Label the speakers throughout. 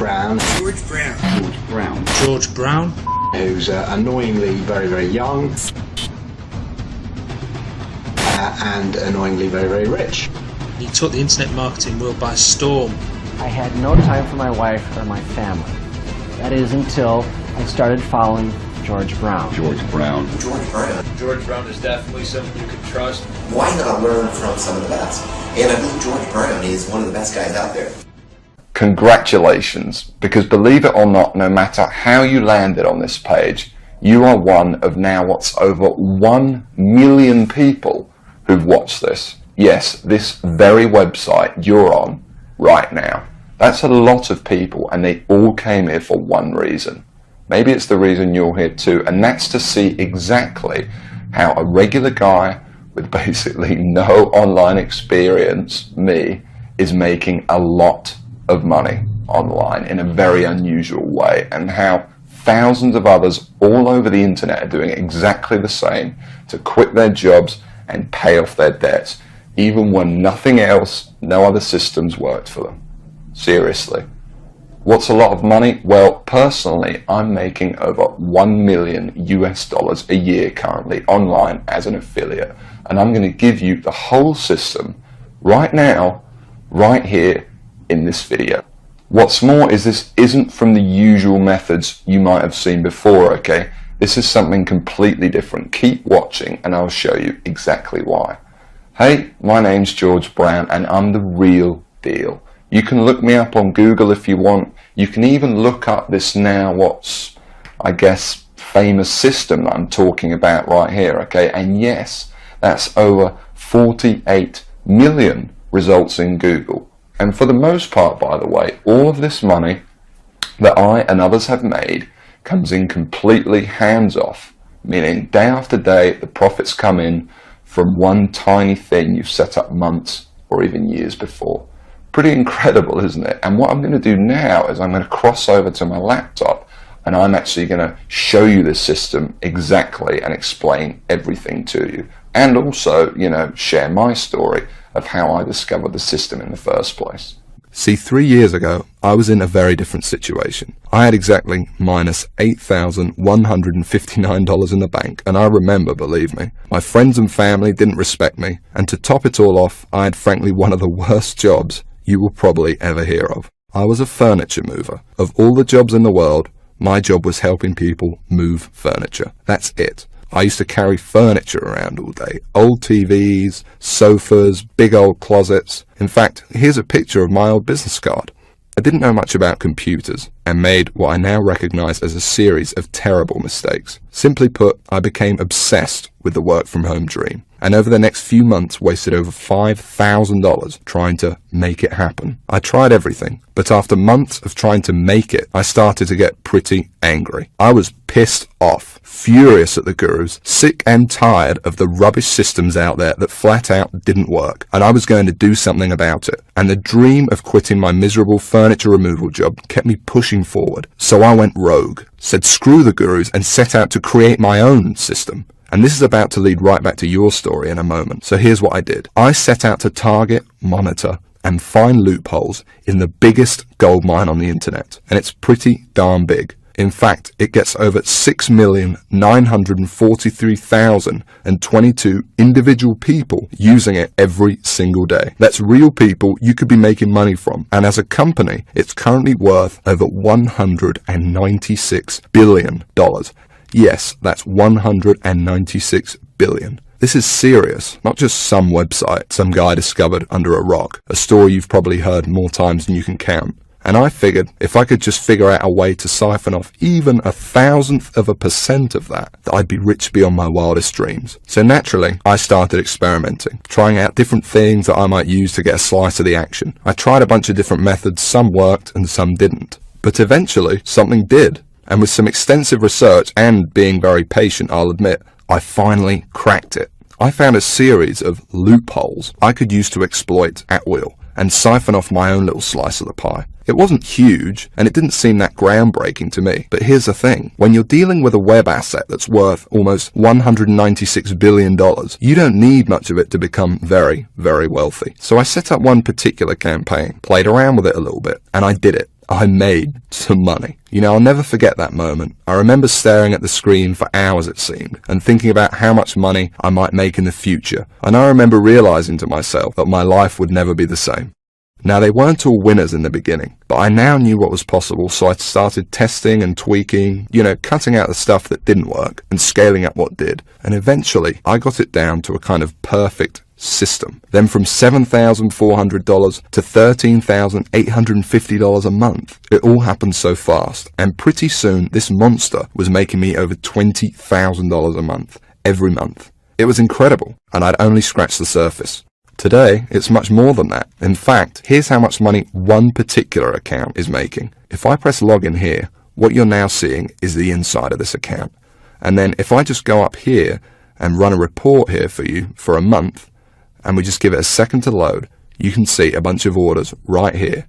Speaker 1: Brown.
Speaker 2: George Brown.
Speaker 3: George Brown.
Speaker 2: George Brown.
Speaker 1: Who's annoyingly very, very young. And annoyingly very, very rich.
Speaker 2: He took the internet marketing world by storm.
Speaker 4: I had no time for my wife or my family. That is until I started following George Brown.
Speaker 3: George Brown.
Speaker 5: George Brown.
Speaker 6: George Brown is definitely someone you can trust.
Speaker 5: Why not learn from some of the best? And I believe George Brown is one of the best guys out there.
Speaker 7: Congratulations, because believe it or not, no matter how you landed on this page, you are one of now what's over 1 million people who've watched this. Yes, this very website you're on right now. That's a lot of people, and they all came here for one reason. Maybe it's the reason you're here too, and that's to see exactly how a regular guy with basically no online experience, me, is making a lot of money online in a very unusual way, and how thousands of others all over the internet are doing exactly the same to quit their jobs and pay off their debts, even when nothing else, no other systems worked for them. Seriously. What's a lot of money? Well, personally, I'm making over $1 million US a year currently online as an affiliate, and I'm going to give you the whole system right now, right here in this video. What's more is this isn't from the usual methods you might have seen before, okay? This is something completely different. Keep watching and I'll show you exactly why. Hey, my name's George Brown and I'm the real deal. You can look me up on Google if you want. You can even look up this now what's, I guess, famous system that I'm talking about right here, okay? And yes, that's over 48 million results in Google. And for the most part, by the way, all of this money that I and others have made comes in completely hands-off, meaning day after day the profits come in from one tiny thing you've set up months or even years before. Pretty incredible, isn't it? And what I'm going to do now is I'm going to cross over to my laptop and I'm actually going to show you this system exactly and explain everything to you. And also, share my story of how I discovered the system in the first place.
Speaker 8: See, 3 years ago, I was in a very different situation. I had exactly minus $8,159 in the bank, and I remember, believe me, my friends and family didn't respect me, and to top it all off, I had frankly one of the worst jobs you will probably ever hear of. I was a furniture mover. Of all the jobs in the world, my job was helping people move furniture. That's it. I used to carry furniture around all day. Old TVs, sofas, big old closets. In fact, here's a picture of my old business card. I didn't know much about computers and made what I now recognize as a series of terrible mistakes. Simply put, I became obsessed with the work from home dream, and over the next few months wasted over $5,000 trying to make it happen. I tried everything, but after months of trying to make it, I started to get pretty angry. I was pissed off, furious at the gurus, sick and tired of the rubbish systems out there that flat out didn't work, and I was going to do something about it. And the dream of quitting my miserable furniture removal job kept me pushing forward. So I went rogue, said screw the gurus, and set out to create my own system. And this is about to lead right back to your story in a moment. So here's what I did. I set out to target, monitor, and find loopholes in the biggest goldmine on the internet. And it's pretty darn big. In fact, it gets over 6,943,022 individual people using it every single day. That's real people you could be making money from. And as a company, it's currently worth over $196 billion. Yes, that's 196 billion. This is serious, not just some website some guy discovered under a rock, a story you've probably heard more times than you can count. And I figured if I could just figure out a way to siphon off even 1,000% of that I'd be rich beyond my wildest dreams. So naturally, I started experimenting, trying out different things that I might use to get a slice of the action. I tried a bunch of different methods, some worked and some didn't. But eventually, something did. And with some extensive research and being very patient, I'll admit, I finally cracked it. I found a series of loopholes I could use to exploit at will and siphon off my own little slice of the pie. It wasn't huge, and it didn't seem that groundbreaking to me. But here's the thing. When you're dealing with a web asset that's worth almost $196 billion, you don't need much of it to become very, very wealthy. So I set up one particular campaign, played around with it a little bit, and I did it. I made some money. You know, I'll never forget that moment. I remember staring at the screen for hours, it seemed, and thinking about how much money I might make in the future. And I remember realizing to myself that my life would never be the same. Now, they weren't all winners in the beginning, but I now knew what was possible, so I started testing and tweaking, cutting out the stuff that didn't work and scaling up what did. And eventually, I got it down to a kind of perfect system. Then from $7,400 to $13,850 a month. It all happened so fast, and pretty soon this monster was making me over $20,000 a month, every month. It was incredible, and I'd only scratched the surface. Today, it's much more than that. In fact, here's how much money one particular account is making. If I press login here, what you're now seeing is the inside of this account. And then if I just go up here and run a report here for you for a month, and we just give it a second to load, you can see a bunch of orders right here.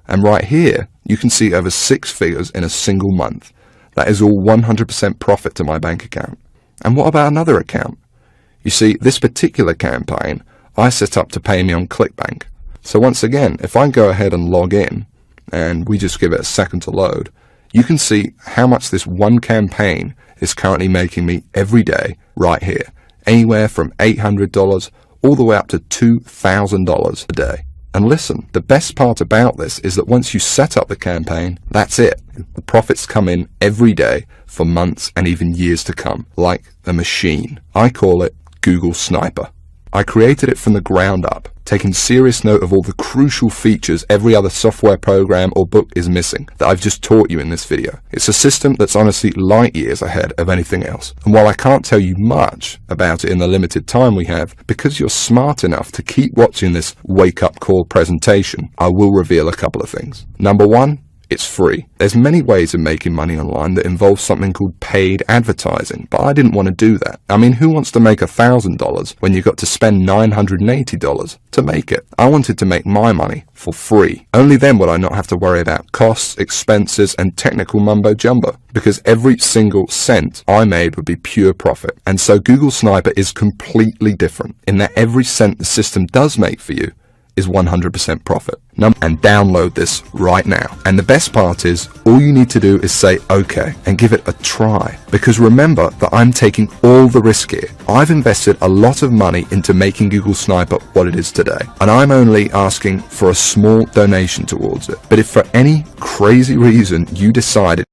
Speaker 8: And right here, you can see over 6 figures in a single month. That is all 100% profit to my bank account. And what about another account? You see, this particular campaign I set up to pay me on ClickBank. So once again, if I go ahead and log in, and we just give it a second to load, you can see how much this one campaign is currently making me every day right here. Anywhere from $800 all the way up to $2,000 a day. And listen, the best part about this is that once you set up the campaign, that's it. The profits come in every day for months and even years to come, like a machine. I call it Google Sniper. I created it from the ground up, taking serious note of all the crucial features every other software program or book is missing that I've just taught you in this video. It's a system that's honestly light years ahead of anything else. And while I can't tell you much about it in the limited time we have, because you're smart enough to keep watching this wake-up call presentation, I will reveal a couple of things. Number one, it's free. There's many ways of making money online that involve something called paid advertising, but I didn't want to do that. I mean, who wants to make $1,000 when you got to spend $980 to make it? I wanted to make my money for free. Only then would I not have to worry about costs, expenses, and technical mumbo jumbo, because every single cent I made would be pure profit. And so Google Sniper is completely different in that every cent the system does make for you is 100% profit. And download this right now. And the best part is, all you need to do is say okay and give it a try. Because remember that I'm taking all the risk here. I've invested a lot of money into making Google Sniper what it is today. And I'm only asking for a small donation towards it. But if for any crazy reason you decided